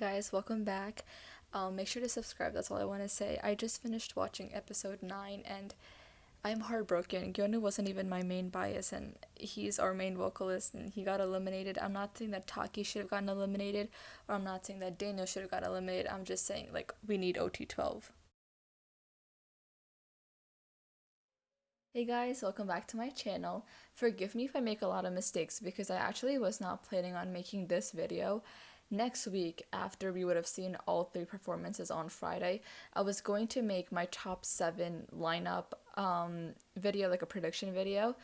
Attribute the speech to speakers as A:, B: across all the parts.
A: guys, welcome back. Make sure to subscribe, that's all I want to say. I just finished watching episode 9 and I'm heartbroken. Gyonu wasn't even my main bias and he's our main vocalist and he got eliminated. I'm not saying that Taki should have gotten eliminated or I'm not saying that Daniel should have gotten eliminated. I'm just saying like we need OT12. Hey guys, welcome back to my channel. Forgive me if I make a lot of mistakes because I actually was not planning on making this video. Next week, after we would have seen all 3 performances on Friday, I was going to make my top 7 lineup video, like a prediction video.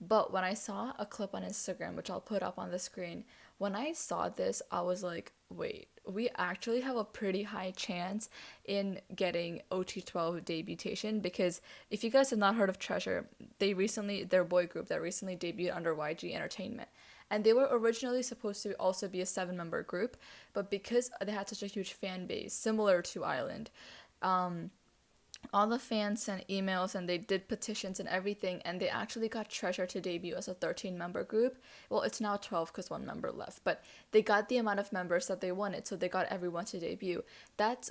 A: But when I saw a clip on Instagram, which I'll put up on the screen, when I saw this, I was like, wait, we actually have a pretty high chance in getting OT12 debutation because if you guys have not heard of Treasure, their boy group that recently debuted under YG Entertainment. And they were originally supposed to also be a 7-member group, but because they had such a huge fan base, similar to Island, all the fans sent emails and they did petitions and everything, and they actually got Treasure to debut as a 13-member group. Well, it's now 12 because 1 member left, but they got the amount of members that they wanted, so they got everyone to debut.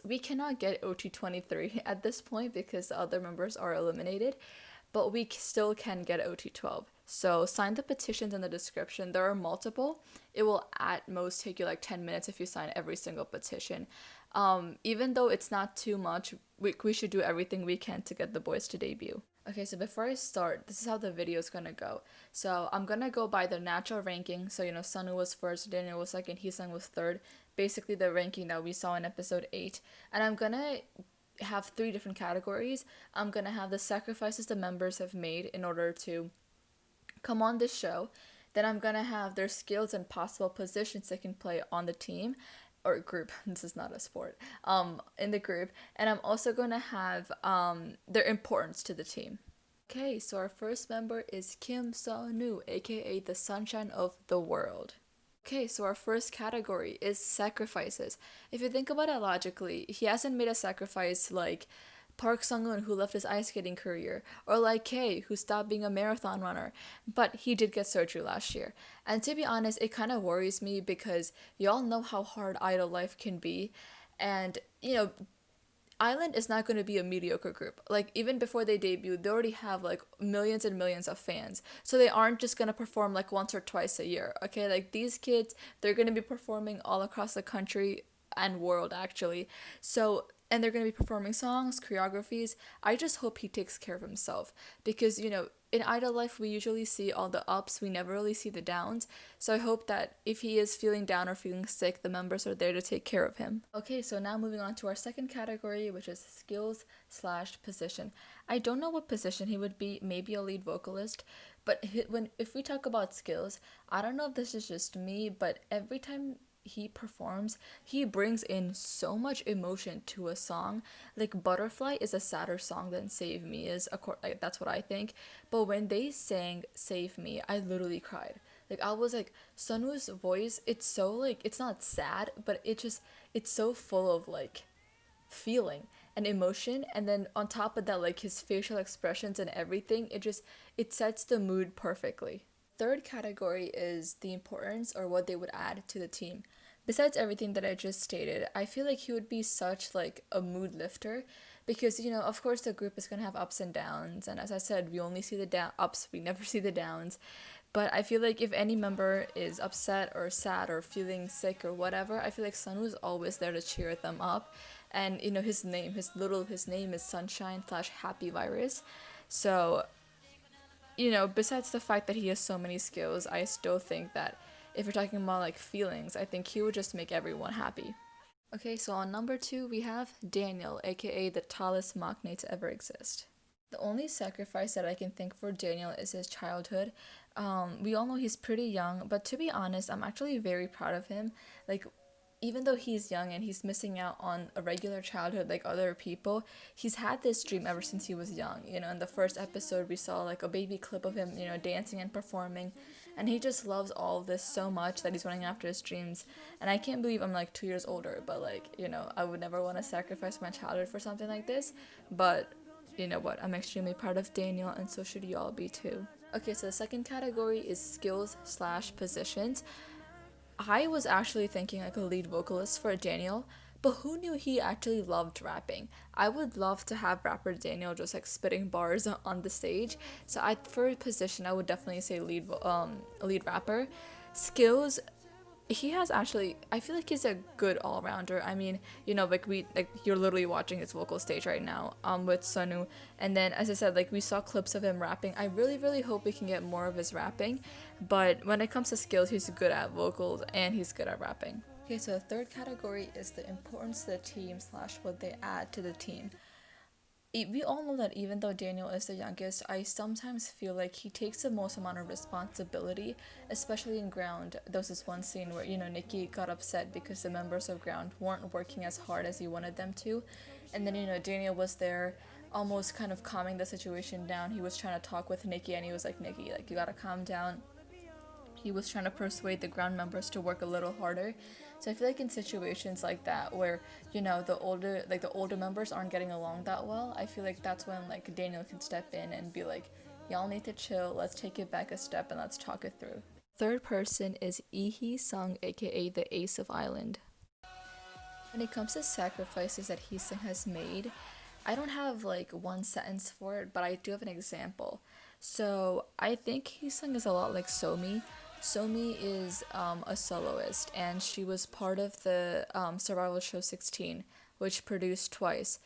A: We cannot get OT23 at this point because the other members are eliminated, but we still can get OT12. So sign the petitions in the description. There are multiple. It will at most take you like 10 minutes if you sign every single petition. Even though it's not too much, we should do everything we can to get the boys to debut. Okay, so before I start, this is how the video is gonna go. So I'm gonna go by the natural ranking. So, Sunu was first, Daniel was second, Heesung was third. Basically the ranking that we saw in episode 8. And I'm gonna have 3 different categories. I'm gonna have the sacrifices the members have made in order to come on this show. Then I'm gonna have their skills and possible positions they can play on the team or group. This is not a sport. In the group, and I'm also gonna have their importance to the team. Okay, so our first member is Kim So-nu, aka the sunshine of the world. Okay, so our first category is sacrifices. If you think about it logically, he hasn't made a sacrifice like Park Sung-un, who left his ice skating career, or like Kay, who stopped being a marathon runner, but he did get surgery last year. And to be honest, it kind of worries me because y'all know how hard idol life can be, and Island is not going to be a mediocre group. Like, even before they debut, they already have like millions and millions of fans. So they aren't just going to perform like once or twice a year, okay? Like, these kids, they're going to be performing all across the country and world, actually. So, and they're going to be performing songs, choreographies. I just hope he takes care of himself because, in idol life, we usually see all the ups, we never really see the downs. So I hope that if he is feeling down or feeling sick, the members are there to take care of him. Okay, so now moving on to our second category, which is skills/position. I don't know what position he would be, maybe a lead vocalist, but if we talk about skills, I don't know if this is just me, but every time he performs, he brings in so much emotion to a song. Like, Butterfly is a sadder song than Save Me is, like, that's what I think. But when they sang Save Me, I literally cried. Like, I was like, Sunwoo's voice, it's so like, it's not sad, but it's so full of like feeling and emotion, and then on top of that, like, his facial expressions and everything, it sets the mood perfectly. Third category is the importance or what they would add to the team. Besides everything that I just stated, I feel like he would be such like a mood lifter because, of course the group is going to have ups and downs, and as I said, we only see the ups, we never see the downs. But I feel like if any member is upset or sad or feeling sick or whatever, I feel like Sunwoo is always there to cheer them up. And his name is Sunshine/Happy Virus. So besides the fact that he has so many skills, I still think that if you're talking about like feelings, I think he would just make everyone happy. Okay, so on number 2, we have Daniel, aka the tallest maknae to ever exist. The only sacrifice that I can think for Daniel is his childhood. We all know he's pretty young, but to be honest, I'm actually very proud of him. Like, even though he's young and he's missing out on a regular childhood like other people, he's had this dream ever since he was young. In the first episode, we saw like a baby clip of him, dancing and performing, and he just loves all of this so much that he's running after his dreams. And I can't believe I'm like 2 years older, but like, I would never want to sacrifice my childhood for something like this. But you know what? I'm extremely proud of Daniel, and so should y'all be too. Okay, so the second category is skills/positions. I was actually thinking like a lead vocalist for Daniel, but who knew he actually loved rapping? I would love to have rapper Daniel just like spitting bars on the stage. So I, for a position, I would definitely say lead rapper. Skills, he has actually, I feel like he's a good all-rounder. I mean, you know, like you're literally watching his vocal stage right now with Sunu, and then as I said, like we saw clips of him rapping. I really hope we can get more of his rapping, but when it comes to skills, he's good at vocals and he's good at rapping. Okay, so the third category is the importance to the team slash what they add to the team. We all know that even though Daniel is the youngest, I sometimes feel like he takes the most amount of responsibility, especially in Ground. There was this one scene where, you know, Nikki got upset because the members of Ground weren't working as hard as he wanted them to. And then, you know, Daniel was there almost kind of calming the situation down. He was trying to talk with Nikki and he was like, Nikki, like, you gotta calm down. He was trying to persuade the Ground members to work a little harder. So I feel like in situations like that where, you know, the older members aren't getting along that well, I feel like that's when like Daniel can step in and be like, y'all need to chill, let's take it back a step and let's talk it through. Third person is Lee Sung, aka the Ace of Island. When it comes to sacrifices that Sung has made, I don't have like one sentence for it, but I do have an example. So I think Sung is a lot like Somi. Somi is a soloist, and she was part of the survival show 16, which produced Twice.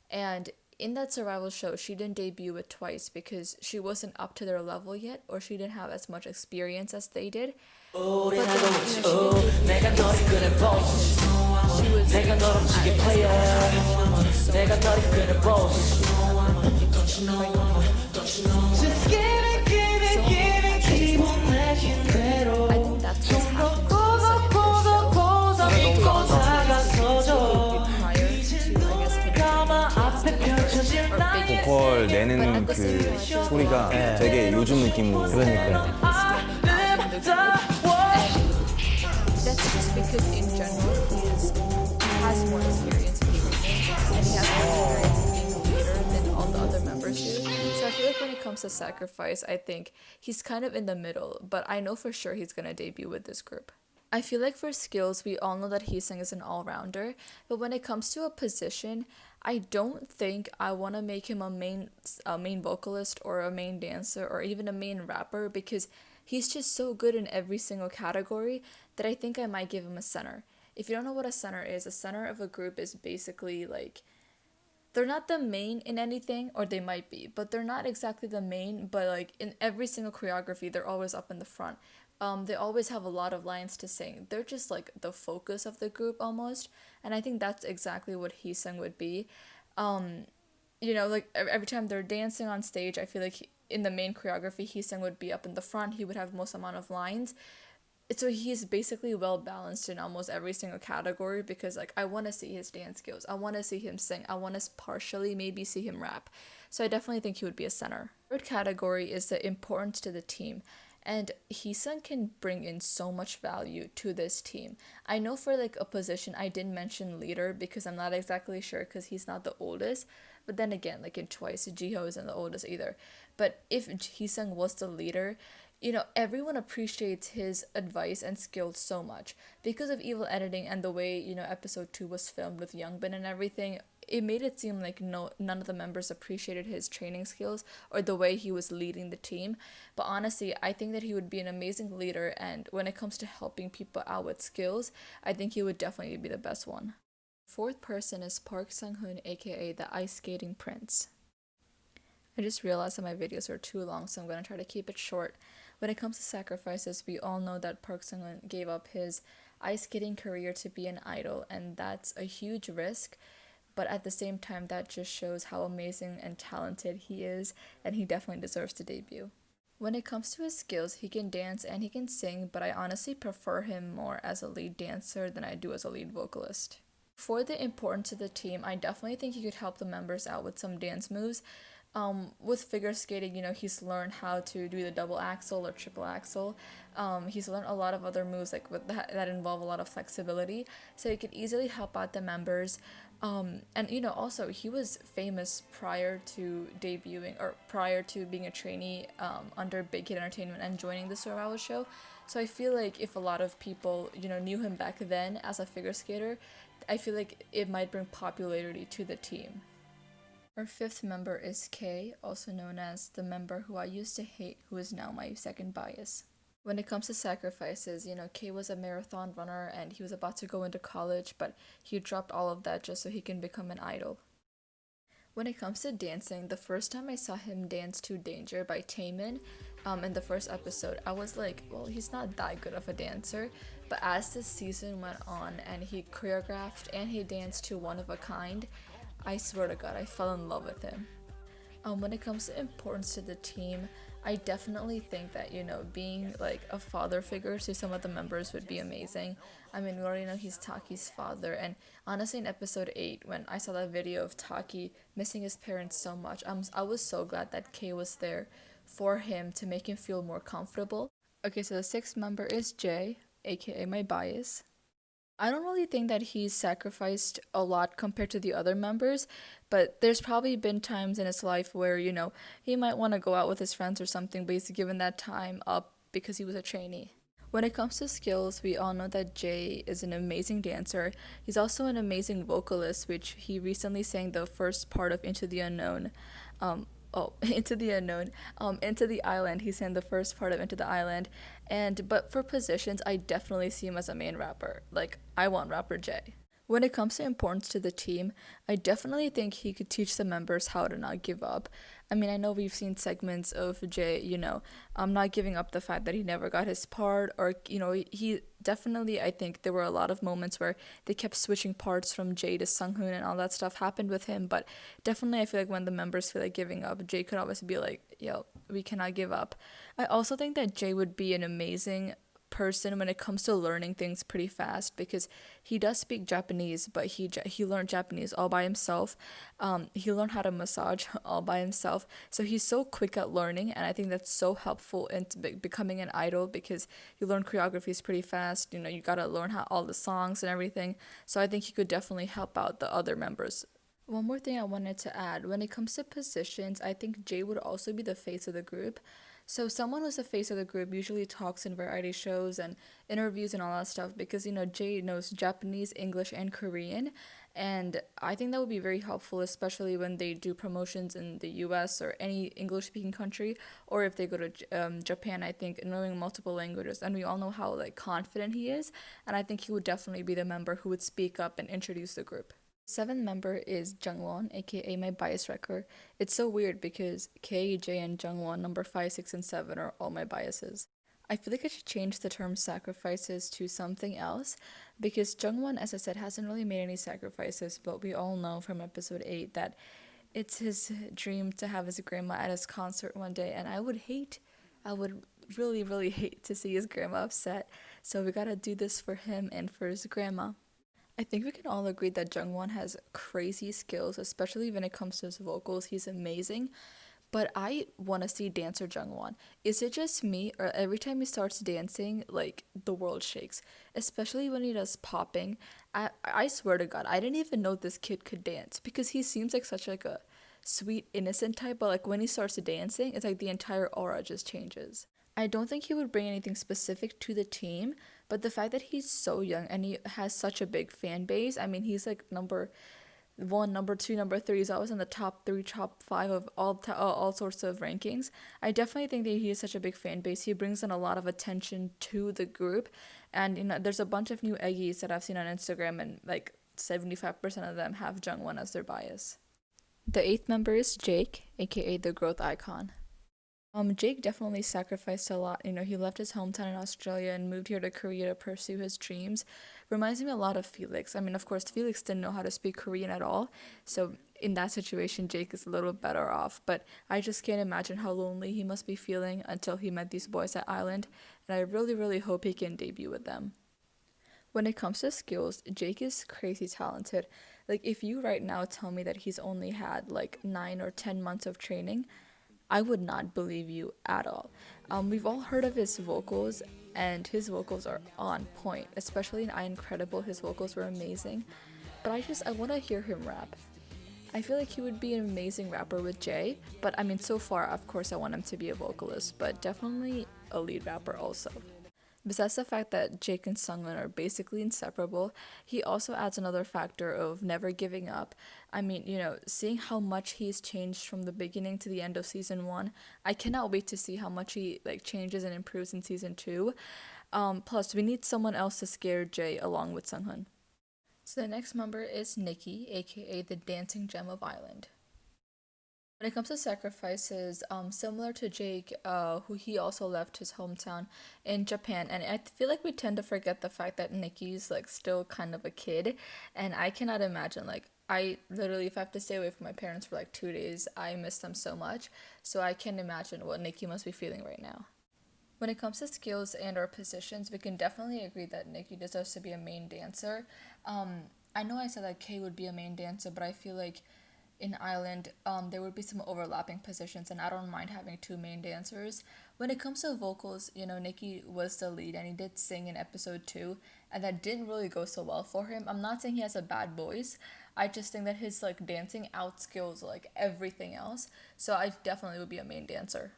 A: And in that survival show, she didn't debut with Twice because she wasn't up to their level yet, or she didn't have as much experience as they did. But then, you know, she did debut she was
B: Just give it, keep on making 대로
A: I think that's what's happened
C: 보컬 내는 그 소리가 되게 요즘 느낌으로.
D: 그러니까요.
A: That's just because in general he has more experience in training and he has more experience in being a leader than all the other members do. So I feel like when it comes to sacrifice, I think he's kind of in the middle, but I know for sure he's gonna debut with this group. I feel like for skills, we all know that Sung is an all-rounder, but when it comes to a position, I don't think I want to make him a main vocalist or a main dancer or even a main rapper because he's just so good in every single category that I think I might give him a center. If you don't know what a center is, a center of a group is basically like, they're not the main in anything, or they might be, but they're not exactly the main, but like in every single choreography, they're always up in the front. They always have a lot of lines to sing. They're just like the focus of the group almost, and I think that's exactly what Sung would be. You know, like every time they're dancing on stage, I feel like in the main choreography, Sung would be up in the front. He would have most amount of lines. So he's basically well balanced in almost every single category because like I want to see his dance skills. I want to see him sing. I want to partially maybe see him rap. So I definitely think he would be a center. Third category is the importance to the team. And Sung can bring in so much value to this team. I know for like a position, I didn't mention leader because I'm not exactly sure because he's not the oldest. But then again, like in Twice, Jiho isn't the oldest either. But if Sung was the leader, you know, everyone appreciates his advice and skills so much. Because of evil editing and the way, you know, episode 2 was filmed with Youngbin and everything, it made it seem like none of the members appreciated his training skills or the way he was leading the team. But honestly, I think that he would be an amazing leader, and when it comes to helping people out with skills, I think he would definitely be the best one. Fourth person is Park Sung-hoon, aka the Ice Skating Prince. I just realized that my videos are too long, so I'm going to try to keep it short. When it comes to sacrifices, we all know that Park Sung-hoon gave up his ice skating career to be an idol, and that's a huge risk. But at the same time, that just shows how amazing and talented he is, and he definitely deserves to debut. When it comes to his skills, he can dance and he can sing, but I honestly prefer him more as a lead dancer than I do as a lead vocalist. For the importance of the team, I definitely think he could help the members out with some dance moves. With figure skating, he's learned how to do the double axel or triple axel. He's learned a lot of other moves like with that involve a lot of flexibility, so he could easily help out the members. And also he was famous prior to debuting or prior to being a trainee under Big Hit Entertainment and joining the survival show. So I feel like if a lot of people knew him back then as a figure skater, I feel like it might bring popularity to the team. Our fifth member is Kay, also known as the member who I used to hate, who is now my second bias. When it comes to sacrifices, Kay was a marathon runner and he was about to go into college, but he dropped all of that just so he can become an idol. When it comes to dancing, the first time I saw him dance to Danger by Taemin in the first episode, I was like, well, he's not that good of a dancer. But as the season went on and he choreographed and he danced to One of a Kind, I swear to God, I fell in love with him. When it comes to importance to the team, I definitely think that, being like a father figure to some of the members would be amazing. I mean, we already know he's Taki's father, and honestly, in episode 8, when I saw that video of Taki missing his parents so much, I was so glad that Kay was there for him to make him feel more comfortable. Okay, so the sixth member is Jay, aka my bias. I don't really think that he's sacrificed a lot compared to the other members, but there's probably been times in his life where, he might want to go out with his friends or something, but he's given that time up because he was a trainee. When it comes to skills, we all know that Jay is an amazing dancer. He's also an amazing vocalist, which he recently sang the first part of Into the Unknown. Into the Unknown. Into the Island. He sang the first part of Into the Island. But for positions, I definitely see him as a main rapper. Like, I want rapper Jay. When it comes to importance to the team, I definitely think he could teach the members how to not give up. I mean, I know we've seen segments of Jay, not giving up the fact that he never got his part, or, he definitely, I think there were a lot of moments where they kept switching parts from Jay to Sunghoon and all that stuff happened with him, but definitely I feel like when the members feel like giving up, Jay could always be like, yo, we cannot give up. I also think that Jay would be an amazing person when it comes to learning things pretty fast, because he does speak Japanese, but he learned Japanese all by himself. He learned how to massage all by himself, so he's so quick at learning, and I think that's so helpful in becoming an idol, because you learn choreographies pretty fast. You gotta learn how all the songs and everything, so I think he could definitely help out the other members. One more thing I wanted to add, when it comes to positions, I think Jay would also be the face of the group. So someone who's the face of the group usually talks in variety shows and interviews and all that stuff, because Jay knows Japanese, English, and Korean, and I think that would be very helpful, especially when they do promotions in the US or any English speaking country, or if they go to Japan. I think knowing multiple languages, and we all know how confident he is, and I think he would definitely be the member who would speak up and introduce the group. Seventh member is Jungwon, aka my bias wrecker. It's so weird because K, J, and Jungwon, number 5, 6, and 7, are all my biases. I feel like I should change the term sacrifices to something else, because Jungwon, as I said, hasn't really made any sacrifices, but we all know from episode 8 that it's his dream to have his grandma at his concert one day, and I would really, really hate to see his grandma upset, so we gotta do this for him and for his grandma. I think we can all agree that Jungwon has crazy skills, especially when it comes to his vocals. He's amazing. But I want to see dancer Jungwon. Is it just me, or every time he starts dancing, the world shakes? Especially when he does popping. I swear to God, I didn't even know this kid could dance, because he seems like such a sweet, innocent type. But when he starts dancing, it's like the entire aura just changes. I don't think he would bring anything specific to the team, but the fact that he's so young and he has such a big fan base, I mean, he's number 1, number 2, number 3. He's always in the top 3, top 5 of all sorts of rankings. I definitely think that he has such a big fan base. He brings in a lot of attention to the group, and there's a bunch of new eggies that I've seen on Instagram, and 75% of them have Jungwon as their bias. The 8th member is Jake, aka the growth icon. Jake definitely sacrificed a lot. He left his hometown in Australia and moved here to Korea to pursue his dreams. Reminds me a lot of Felix. I mean, of course, Felix didn't know how to speak Korean at all, so in that situation, Jake is a little better off. But I just can't imagine how lonely he must be feeling until he met these boys at Island, and I really, really hope he can debut with them. When it comes to skills, Jake is crazy talented. Like, if you right now tell me that he's only had like 9 or 10 months of training, I would not believe you at all. We've all heard of his vocals, and his vocals are on point. Especially in I Incredible, his vocals were amazing. But I want to hear him rap. I feel like he would be an amazing rapper with Jay, but I mean, so far, of course, I want him to be a vocalist, but definitely a lead rapper also. Besides the fact that Jake and Sungwon are basically inseparable, he also adds another factor of never giving up. I mean, seeing how much he's changed from the beginning to the end of season 1, I cannot wait to see how much he changes and improves in season 2. Plus, we need someone else to scare Jay along with Sunghoon. So the next member is Nikki, aka the dancing gem of Island. When it comes to sacrifices, similar to Jake, who he also left his hometown in Japan, and I feel like we tend to forget the fact that Nikki's still kind of a kid, and I cannot imagine I literally, if I have to stay away from my parents for 2 days, I miss them so much. So I can imagine what Nikki must be feeling right now. When it comes to skills and or positions, we can definitely agree that Nikki deserves to be a main dancer. I know I said that Kay would be a main dancer, but I feel like in Island, there would be some overlapping positions, and I don't mind having 2 main dancers. When it comes to vocals, Nikki was the lead, and he did sing in episode 2, and that didn't really go so well for him. I'm not saying he has a bad voice. I just think that his dancing outskills everything else. So I definitely would be a main dancer.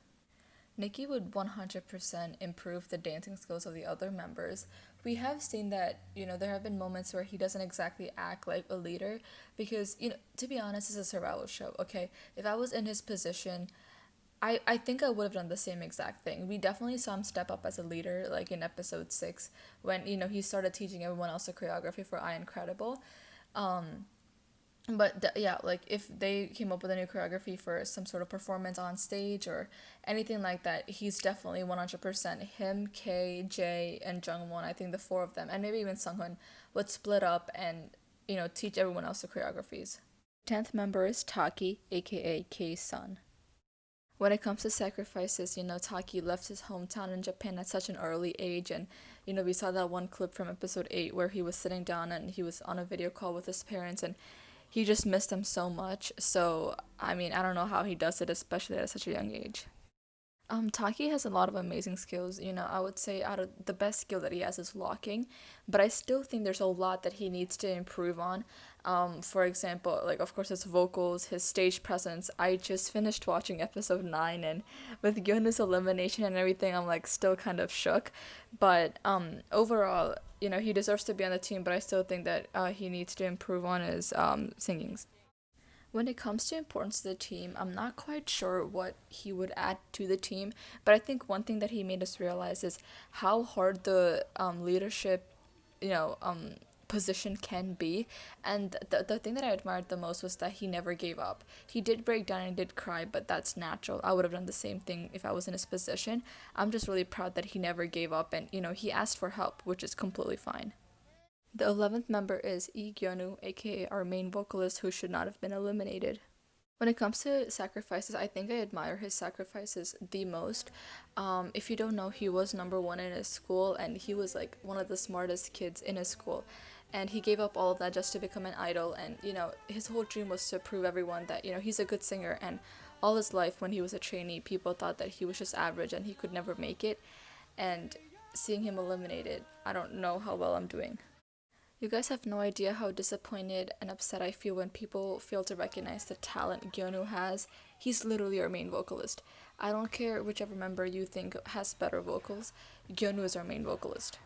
A: Nikki would 100% improve the dancing skills of the other members. We have seen that, there have been moments where he doesn't exactly act like a leader because, to be honest, it's a survival show, okay? If I was in his position, I think I would have done the same exact thing. We definitely saw him step up as a leader, in episode 6, when, he started teaching everyone else the choreography for I Incredible. But yeah, if they came up with a new choreography for some sort of performance on stage or anything like that, he's definitely 100%. Him, Kay, Jay, and Jungwon, I think the 4 of them, and maybe even Sunghoon, would split up and, teach everyone else the choreographies. 10th member is Taki, aka Kay's son. When it comes to sacrifices, Taki left his hometown in Japan at such an early age, and, we saw that one clip from episode 8 where he was sitting down and he was on a video call with his parents, and he just missed them so much. So, I mean, I don't know how he does it, especially at such a young age. Taki has a lot of amazing skills. I would say out of the best skill that he has is locking, but I still think there's a lot that he needs to improve on. For example, of course his vocals, his stage presence. I just finished watching episode 9, and with Gyunwoo's elimination and everything, I'm still kind of shook. But overall, he deserves to be on the team, but I still think that he needs to improve on his singings. When it comes to importance to the team, I'm not quite sure what he would add to the team, but I think one thing that he made us realize is how hard the leadership, position can be. And the thing that I admired the most was that he never gave up. He did break down and did cry, but that's natural. I would have done the same thing if I was in his position. I'm just really proud that he never gave up, and, he asked for help, which is completely fine. The 11th member is Lee Gyunwoo, aka our main vocalist, who should not have been eliminated. When it comes to sacrifices, I think I admire his sacrifices the most. If you don't know, he was number 1 in his school, and he was one of the smartest kids in his school. And he gave up all of that just to become an idol, and his whole dream was to prove everyone that he's a good singer. And all his life, when he was a trainee, people thought that he was just average and he could never make it. And seeing him eliminated, I don't know how well I'm doing. You guys have no idea how disappointed and upset I feel when people fail to recognize the talent Gyunwoo has. He's literally our main vocalist. I don't care whichever member you think has better vocals, Gyunwoo is our main vocalist.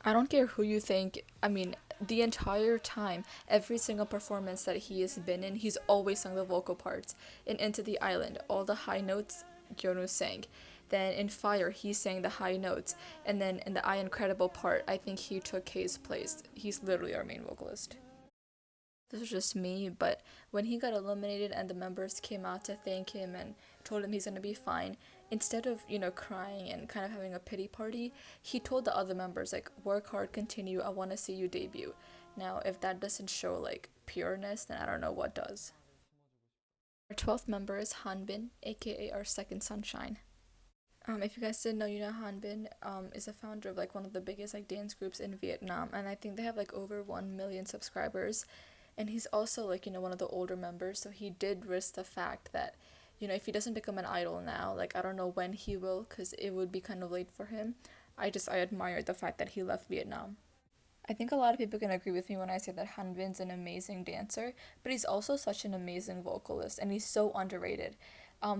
A: I don't care who you think. I mean, the entire time, every single performance that he has been in, he's always sung the vocal parts. In Into the Island, all the high notes Gyunwoo sang. Then in Fire, he sang the high notes. And then in the I Incredible part, I think he took Kay's place. He's literally our main vocalist. This was just me, but when he got eliminated and the members came out to thank him and told him he's gonna be fine, instead of, crying and kind of having a pity party, he told the other members, work hard, continue, I want to see you debut. Now, if that doesn't show, pureness, then I don't know what does. Our 12th member is Hanbin, aka our second sunshine. If you guys didn't know, you know Hanbin is a founder of like one of the biggest like dance groups in Vietnam, and I think they have like over 1 million subscribers. And he's also like, you know, one of the older members, so he did risk the fact that, you know, if he doesn't become an idol now, like I don't know when he will, because it would be kind of late for him. I admire the fact that he left Vietnam. I think a lot of people can agree with me when I say that Hanbin's an amazing dancer, but he's also such an amazing vocalist, and he's so underrated.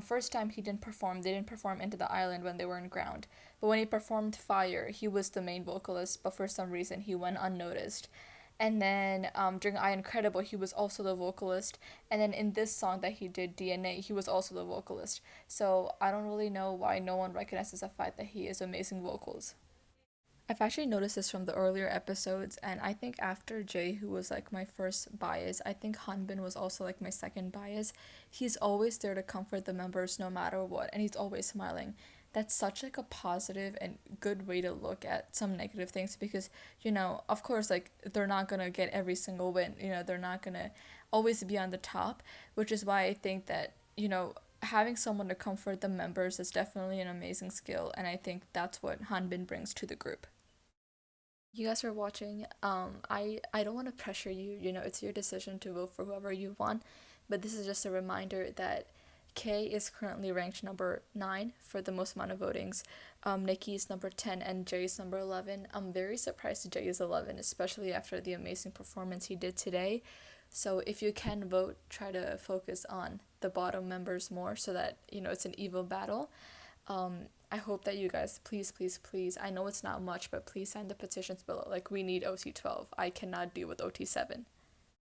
A: First time he didn't perform, they didn't perform Into the Island when they were in ground. But when he performed Fire, he was the main vocalist, but for some reason he went unnoticed. And then during I Incredible, he was also the vocalist. And then in this song that he did, DNA, he was also the vocalist. So I don't really know why no one recognizes the fact that he is amazing vocals. I've actually noticed this from the earlier episodes, and I think after Jay, who was like my first bias, I think Hanbin was also like my second bias. He's always there to comfort the members no matter what, and he's always smiling. That's such like a positive and good way to look at some negative things because, you know, of course, like they're not gonna get every single win, you know, they're not gonna always be on the top, which is why I think that, you know, having someone to comfort the members is definitely an amazing skill, and I think that's what Hanbin brings to the group. You guys are watching. I don't want to pressure you. You know, it's your decision to vote for whoever you want, but this is just a reminder that K is currently ranked number 9 for the most amount of votings. Nikki is number 10 and Jay is number 11. I'm very surprised Jay is 11, especially after the amazing performance he did today. So if you can vote, try to focus on the bottom members more so that, you know, it's an even battle. I hope that you guys, please, please, please, I know it's not much, but please sign the petitions below. Like, we need OT12. I cannot deal with OT7.